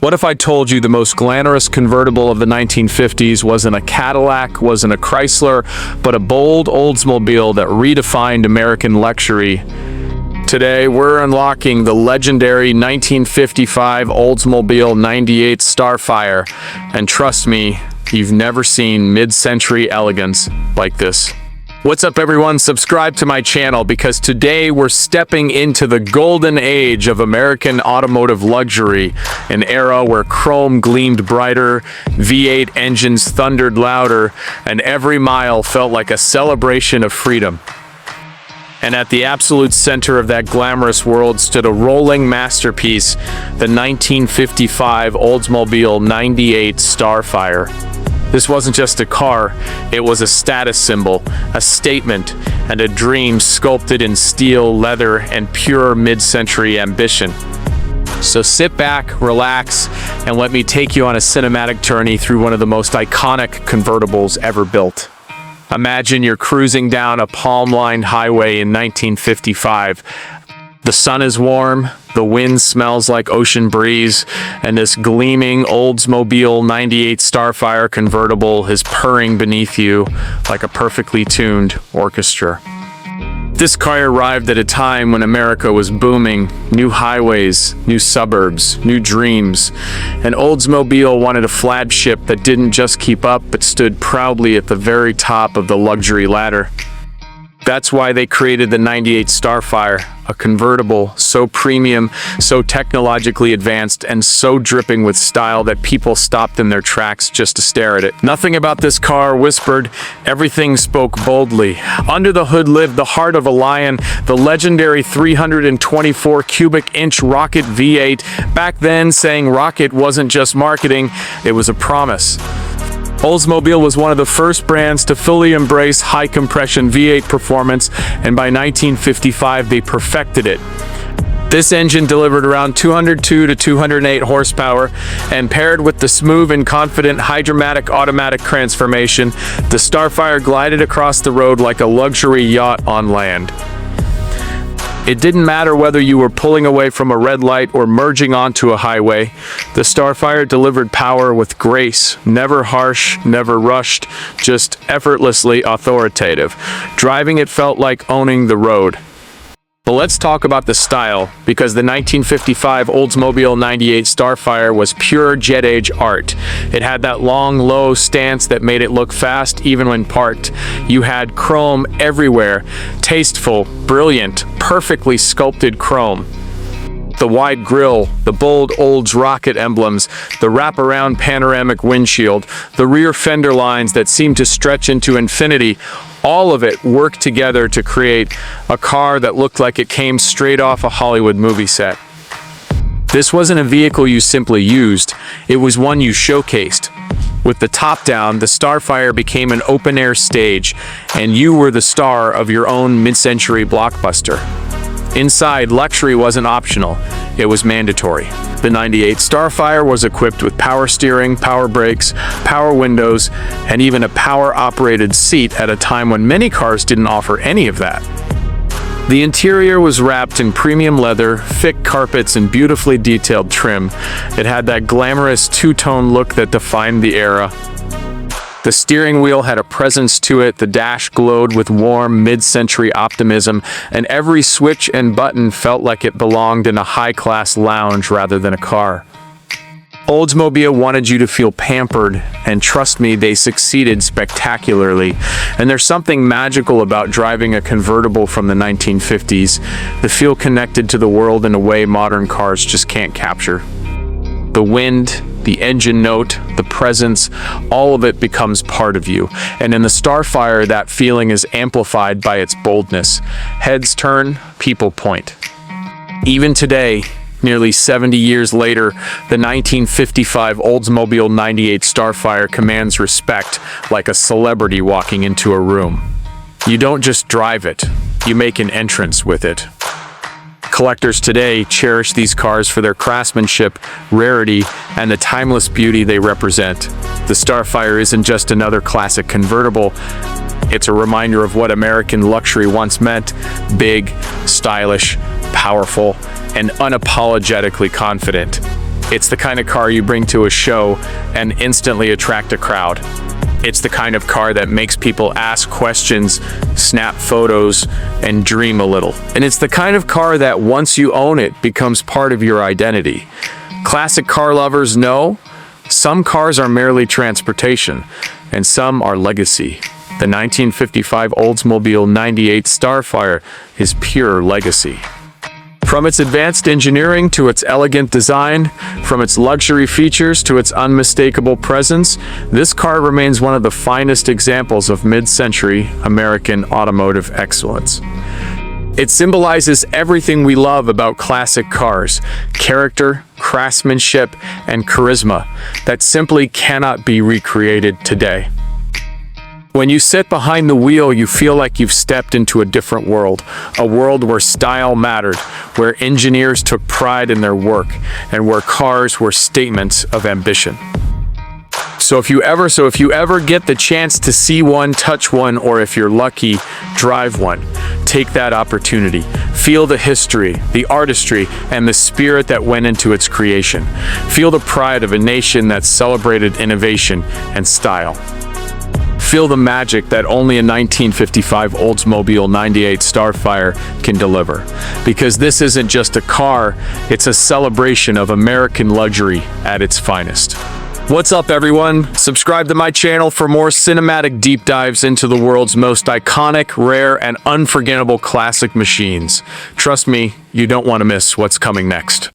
What if I told you the most glamorous convertible of the 1950s wasn't a Cadillac, wasn't a Chrysler, but a bold Oldsmobile that redefined American luxury? Today, we're unlocking the legendary 1955 Oldsmobile 98 Starfire, and trust me, you've never seen mid-century elegance like this. What's up, everyone? Subscribe to my channel because today we're stepping into the golden age of American automotive luxury, an era where chrome gleamed brighter, V8 engines thundered louder, and every mile felt like a celebration of freedom. And at the absolute center of that glamorous world stood a rolling masterpiece, the 1955 Oldsmobile 98 Starfire. This wasn't just a car, it was a status symbol, a statement, and a dream sculpted in steel, leather, and pure mid-century ambition. So sit back, relax, and let me take you on a cinematic journey through one of the most iconic convertibles ever built. Imagine you're cruising down a palm-lined highway in 1955. The sun is warm, the wind smells like ocean breeze, and this gleaming Oldsmobile 98 Starfire convertible is purring beneath you like a perfectly tuned orchestra. This car arrived at a time when America was booming, new highways, new suburbs, new dreams, and Oldsmobile wanted a flagship that didn't just keep up but stood proudly at the very top of the luxury ladder. That's why they created the 98 Starfire, a convertible so premium, so technologically advanced, and so dripping with style that people stopped in their tracks just to stare at it. Nothing about this car whispered, everything spoke boldly. Under the hood lived the heart of a lion, the legendary 324 cubic inch rocket V8. Back then, saying rocket wasn't just marketing, it was a promise. Oldsmobile was one of the first brands to fully embrace high-compression V8 performance, and by 1955 they perfected it. This engine delivered around 202 to 208 horsepower, and paired with the smooth and confident hydromatic automatic transformation, the Starfire glided across the road like a luxury yacht on land. It didn't matter whether you were pulling away from a red light or merging onto a highway. The Starfire delivered power with grace, never harsh, never rushed, just effortlessly authoritative. Driving it felt like owning the road. But let's talk about the style, because the 1955 Oldsmobile 98 Starfire was pure jet-age art. It had that long, low stance that made it look fast even when parked. You had chrome everywhere, tasteful, brilliant, perfectly sculpted chrome. The wide grille, the bold Olds rocket emblems, the wraparound panoramic windshield, the rear fender lines that seemed to stretch into infinity, all of it worked together to create a car that looked like it came straight off a Hollywood movie set. This wasn't a vehicle you simply used, it was one you showcased. With the top down, the Starfire became an open-air stage, and you were the star of your own mid-century blockbuster. Inside, luxury wasn't optional, it was mandatory. The 98 Starfire was equipped with power steering, power brakes, power windows, and even a power-operated seat at a time when many cars didn't offer any of that. The interior was wrapped in premium leather, thick carpets, and beautifully detailed trim. It had that glamorous two-tone look that defined the era. The steering wheel had a presence to it, the dash glowed with warm, mid-century optimism, and every switch and button felt like it belonged in a high-class lounge rather than a car. Oldsmobile wanted you to feel pampered, and trust me, they succeeded spectacularly. And there's something magical about driving a convertible from the 1950s, the feel connected to the world in a way modern cars just can't capture. The wind, the engine note, the presence, all of it becomes part of you. And in the Starfire, that feeling is amplified by its boldness. Heads turn, people point. Even today, nearly 70 years later, the 1955 Oldsmobile 98 Starfire commands respect like a celebrity walking into a room. You don't just drive it, you make an entrance with it. Collectors today cherish these cars for their craftsmanship, rarity, and the timeless beauty they represent. The Starfire isn't just another classic convertible, it's a reminder of what American luxury once meant: big, stylish, powerful, and unapologetically confident. It's the kind of car you bring to a show and instantly attract a crowd. It's the kind of car that makes people ask questions, snap photos, and dream a little. And it's the kind of car that once you own it becomes part of your identity. Classic car lovers know some cars are merely transportation, and some are legacy. The 1955 Oldsmobile 98 Starfire is pure legacy. From its advanced engineering to its elegant design, from its luxury features to its unmistakable presence, this car remains one of the finest examples of mid-century American automotive excellence. It symbolizes everything we love about classic cars: character, craftsmanship, and charisma that simply cannot be recreated today. When you sit behind the wheel, you feel like you've stepped into a different world, a world where style mattered, where engineers took pride in their work, and where cars were statements of ambition. So if you ever get the chance to see one, touch one, or if you're lucky, drive one, take that opportunity. Feel the history, the artistry, and the spirit that went into its creation. Feel the pride of a nation that celebrated innovation and style. Feel the magic that only a 1955 Oldsmobile 98 Starfire can deliver. Because this isn't just a car, it's a celebration of American luxury at its finest. What's up, everyone? Subscribe to my channel for more cinematic deep dives into the world's most iconic, rare, and unforgettable classic machines. Trust me, you don't want to miss what's coming next.